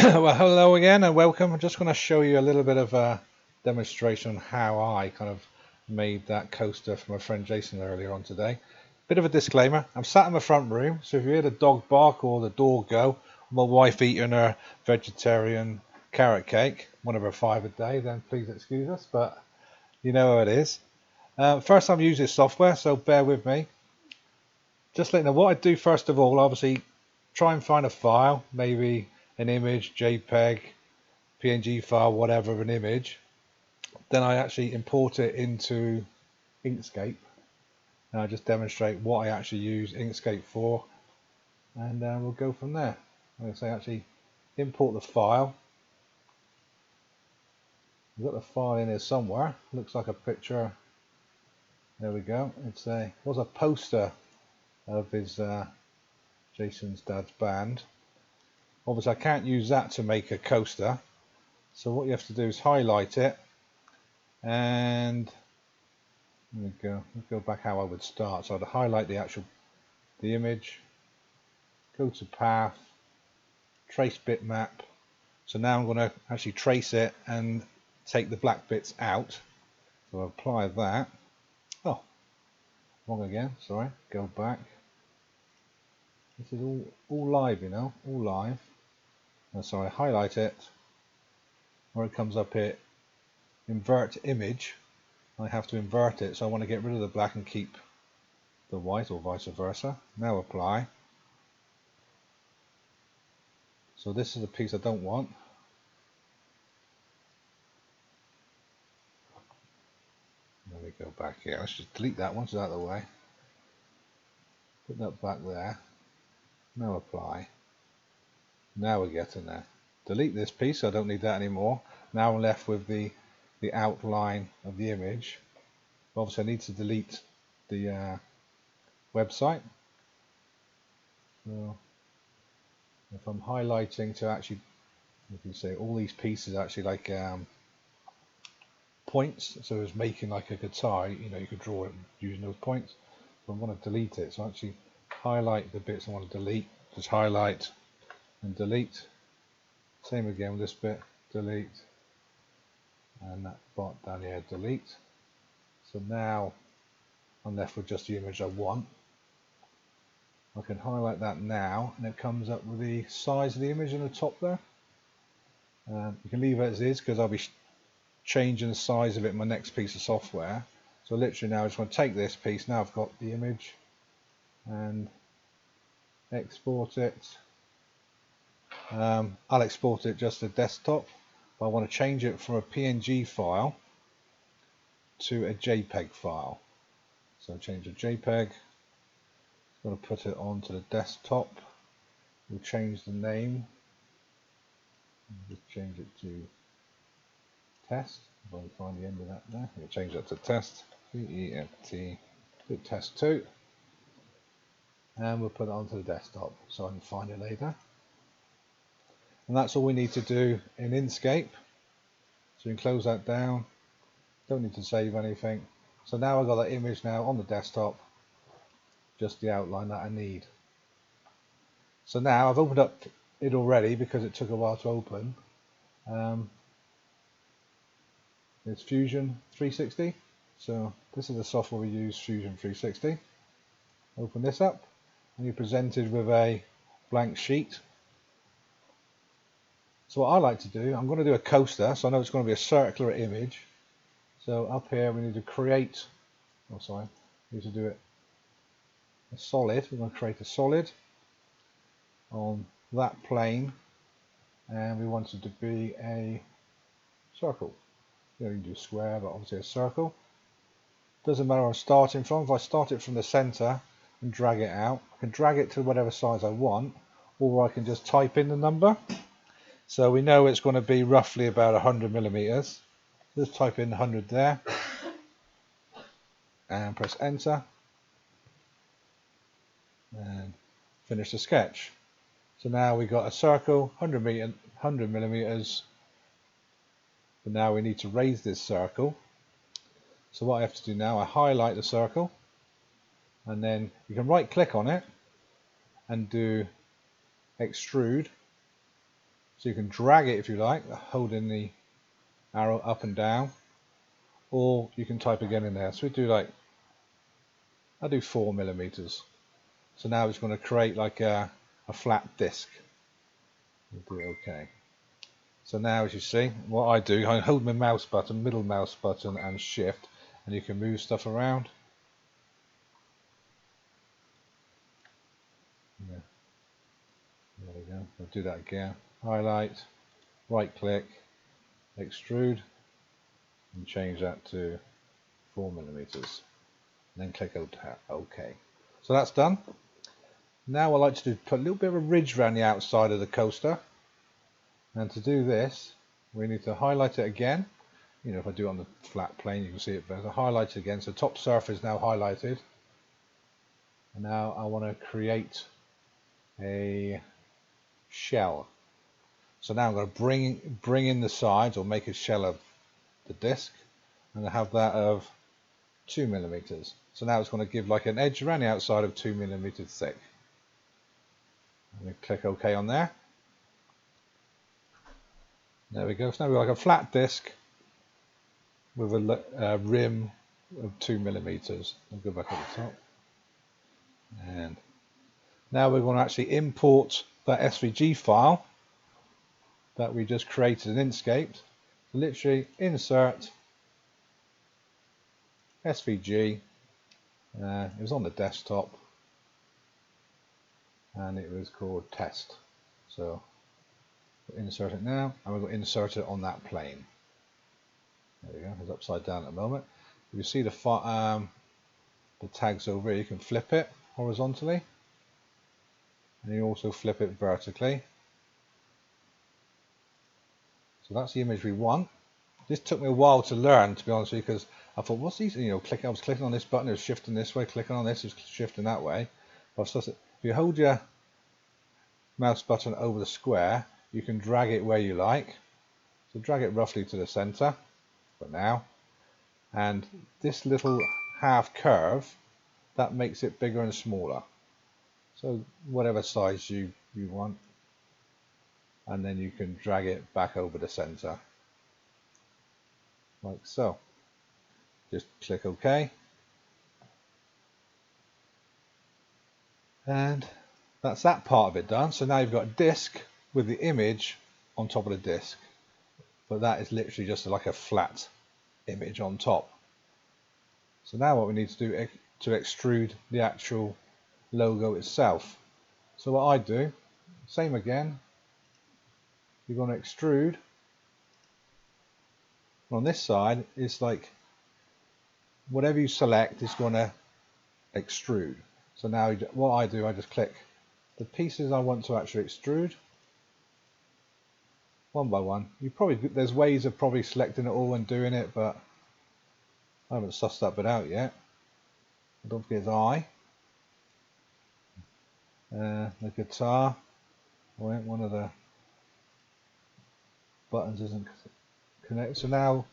Well, hello again and welcome. I'm just going to show you a little bit of a demonstration on how I kind of made that coaster for my friend Jason earlier on today. Bit of a disclaimer, I'm sat in the front room, so if you hear the dog bark or the door go, my wife eating her vegetarian carrot cake, one of her 5 a day, then please excuse us, but you know how it is. First time I use this software, so bear with me. Just letting you know what I do first of all, obviously try and find a file, maybe an image, JPEG, PNG file, whatever of an image. Then I actually import it into Inkscape, and I just demonstrate what I actually use Inkscape for, and we'll go from there. Like I say, actually import the file. We've got the file in here somewhere. Looks like a picture. There we go. Was a poster of his Jason's dad's band. Obviously, I can't use that to make a coaster. So what you have to do is highlight it, and there we go. Let's go back how I would start. So I'd highlight the image, go to path, trace bitmap. So now I'm going to actually trace it and take the black bits out. So I apply that. Oh, wrong again. Sorry. Go back. This is all live, you know, all live. And so I highlight it, where it comes up here, invert image. I have to invert it, so I want to get rid of the black and keep the white, or vice versa. Now apply. So this is the piece I don't want. Let me go back here. Let's just delete that one, so out of the way. Put that back there. Now apply. Now we're getting there. Delete this piece, so I don't need that anymore. Now I'm left with the outline of the image. Obviously I need to delete the website. So if I'm highlighting to actually, you can see all these pieces actually like points, so it's making like a guitar, you know, you could draw it using those points. So I want to delete it, so actually highlight the bits I want to delete, just highlight and delete. Same again with this bit, delete, and that part down here, delete. So now I'm left with just the image I want. I can highlight that now, and it comes up with the size of the image in the top there. You can leave it as is, because I'll be changing the size of it in my next piece of software. So literally now I just want to take this piece, now I've got the image, and export it. I'll export it just to desktop, but I want to change it from a PNG file to a JPEG file. So change the JPEG, I'm going to put it onto the desktop. We'll change the name, just change it to test. If I can find the end of that there, we'll change that to test, TEST, put test 2, and we'll put it onto the desktop so I can find it later. And that's all we need to do in Inkscape. So you can close that down, don't need to save anything. So now I've got that image now on the desktop, just the outline that I need. So now I've opened up it already because it took a while to open. It's Fusion 360. So this is the software we use, Fusion 360. Open this up and you're presented with a blank sheet. So what I like to do, I'm going to do a coaster, so I know it's going to be a circular image. So up here we need to create, we need to do it a solid. We're going to create a solid on that plane, and we want it to be a circle. You know, you can do square, but obviously a circle. Doesn't matter where I'm starting from. If I start it from the center and drag it out, I can drag it to whatever size I want, or I can just type in the number. So we know it's going to be roughly about 100 millimeters. Just type in 100 there and press enter and finish the sketch. So now we've got a circle, 100 millimeters, but now we need to raise this circle. So what I have to do now, I highlight the circle, and then you can right click on it and do extrude. So you can drag it if you like, holding the arrow up and down, or you can type again in there. So we do like, I'll do 4mm. So now it's going to create like a flat disc. We'll do OK. So now as you see, what I do, I hold my mouse button, middle mouse button and shift, and you can move stuff around. Yeah. There we go. I'll do that again. Highlight, right click, extrude, and change that to 4mm. And then click OK. So that's done. Now I like to put a little bit of a ridge around the outside of the coaster. And to do this, we need to highlight it again. You know, if I do it on the flat plane, you can see it better. Highlight it again. So top surface is now highlighted. And now I want to create a shell. So now I'm going to bring in the sides, or make a shell of the disc, and I have that of 2mm. So now it's going to give like an edge around the outside of 2mm thick. I'm going to click OK on there. There we go. So now we've got like a flat disc with a rim of 2mm. I'll go back at the top. And now we're going to actually import that SVG file that we just created in Inkscape. So literally insert SVG. It was on the desktop and it was called test. So we'll insert it now, and we're going to insert it on that plane. There we go. It's upside down at the moment. If you see the tags over here, you can flip it horizontally, and you also flip it vertically. So that's the image we want. This took me a while to learn, to be honest with you, because I thought, what's these? You know, I was clicking on this button, it was shifting this way, clicking on this, it was shifting that way. But if you hold your mouse button over the square, you can drag it where you like. So drag it roughly to the center for now. And this little half curve, that makes it bigger and smaller. So whatever size you want. And then you can drag it back over the center. Like so. Just click OK. And that's that part of it done. So now you've got a disc with the image on top of the disc. But that is literally just like a flat image on top. So now what we need to do is to extrude the actual logo itself. So what I do, same again, you're going to extrude. On this side, it's like whatever you select is going to extrude. So now what I do, I just click the pieces I want to actually extrude one by one. There's ways of probably selecting it all and doing it, but I haven't sussed that bit out yet. Don't forget his eye. The guitar. One of the buttons isn't connected. So now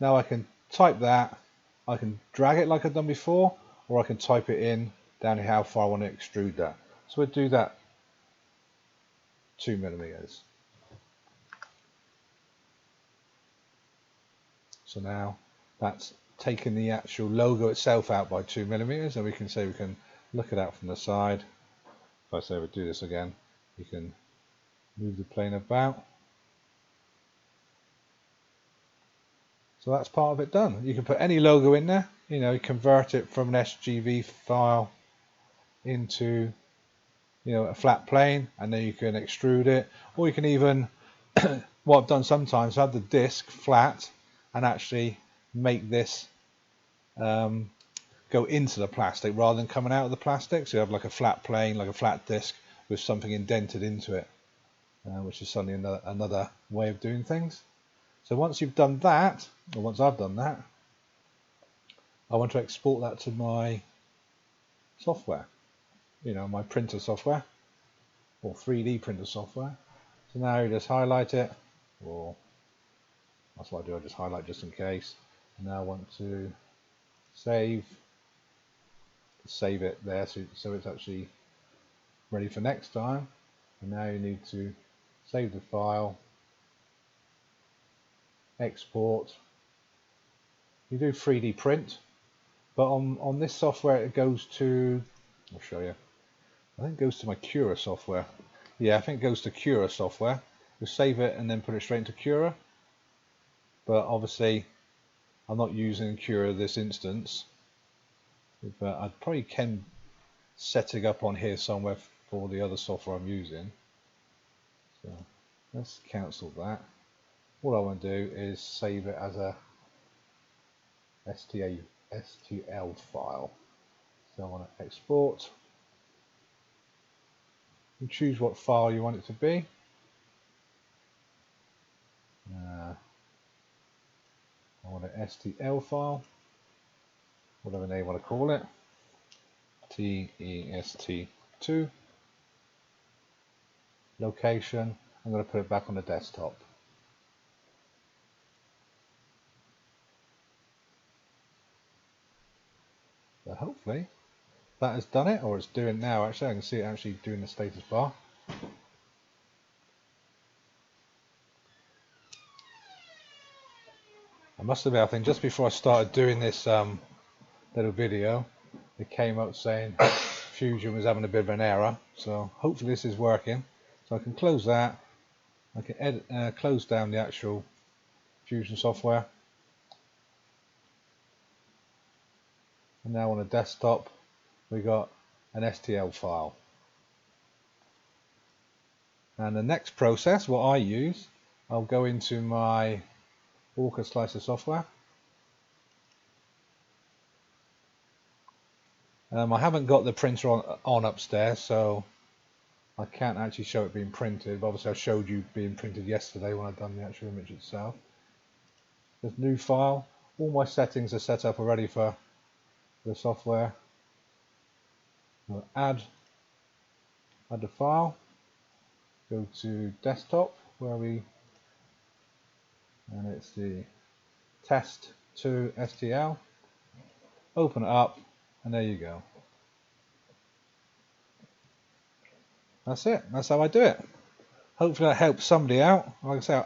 I can type that. I can drag it like I've done before, or I can type it in down here how far I want to extrude that. So we'll do that 2mm. So now that's taken the actual logo itself out by 2mm, and we can say we can look at that from the side. If I say we do this again, you can move the plane about. So that's part of it done. You can put any logo in there, you know, convert it from an SGV file into, you know, a flat plane, and then you can extrude it, or you can even what I've done sometimes, have the disc flat and actually make this go into the plastic rather than coming out of the plastic. So you have like a flat plane, like a flat disc with something indented into it, which is suddenly another way of doing things. So once you've done that, or once I've done that, I want to export that to my software, you know, my printer software or 3D printer software. So now you just highlight it, or that's what I do, I just highlight just in case. And now I want to save it there so it's actually ready for next time. And now you need to save the file, export. You do 3D print, but on this software it goes to, I'll show you, I think it goes to my Cura software. Yeah, I think it goes to Cura software. You save it and then put it straight into Cura, but obviously I'm not using Cura this instance, but I probably can set it up on here somewhere for the other software I'm using. So let's cancel that. What I want to do is save it as a STL file. So I want to export. You choose what file you want it to be. I want an STL file, whatever name you want to call it. TEST2. Location. I'm going to put it back on the desktop. So hopefully that has done it, or it's doing now. Actually, I can see it actually doing the status bar. I must admit, I think just before I started doing this little video, it came up saying Fusion was having a bit of an error. So hopefully this is working. So I can close that. I can edit, close down the actual Fusion software. And now on the desktop, we got an STL file. And the next process, what I use, I'll go into my Orca slicer software. I haven't got the printer on upstairs, so I can't actually show it being printed, but obviously I showed you being printed yesterday when I've done the actual image itself. There's new file. All my settings are set up already for the software. We'll add the file, go to desktop and it's the test2stl, open it up, and there you go. That's it. That's how I do it. Hopefully that helps somebody out. Like I say,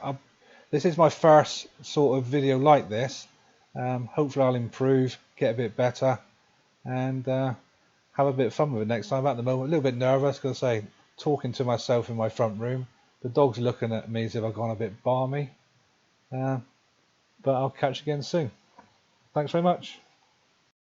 this is my first sort of video like this. Hopefully I'll improve, get a bit better, and have a bit of fun with it next time. At the moment, a little bit nervous because I say, talking to myself in my front room. The dog's looking at me as if I've gone a bit balmy. But I'll catch you again soon. Thanks very much.